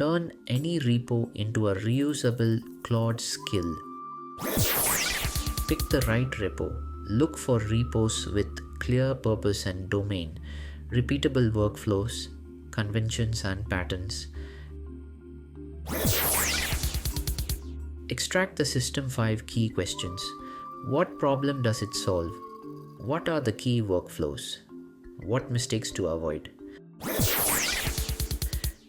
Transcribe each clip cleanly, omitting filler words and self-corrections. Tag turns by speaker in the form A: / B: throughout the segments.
A: Turn any repo into a reusable Claude skill. Pick the right repo. Look for repos with clear purpose and domain, repeatable workflows, conventions and patterns. Extract the System 5 key questions. What problem does it solve? What are the key workflows? What mistakes to avoid?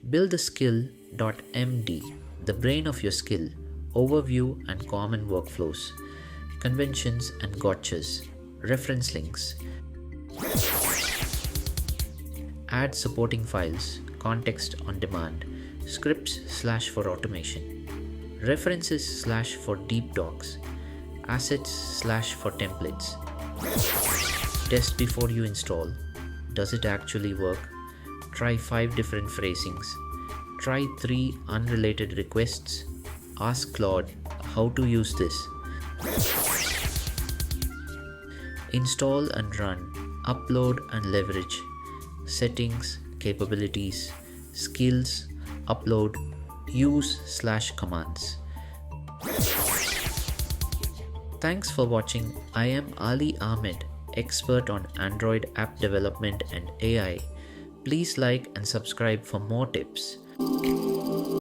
A: Build the SKILL.md, the brain of your skill, overview and common workflows, conventions and gotchas, reference links. Add supporting files, context on demand, scripts / for automation, references / for deep docs, assets / for templates. Test before you install. Does it actually work? Try 5 different phrasings. Try 3 unrelated requests. Ask Claude how to use this. Install and run. Upload and leverage. Settings, capabilities, skills, upload, use / commands. Thanks for watching. I am Ali Ahmed, expert on Android app development and AI. Please like and subscribe for more tips.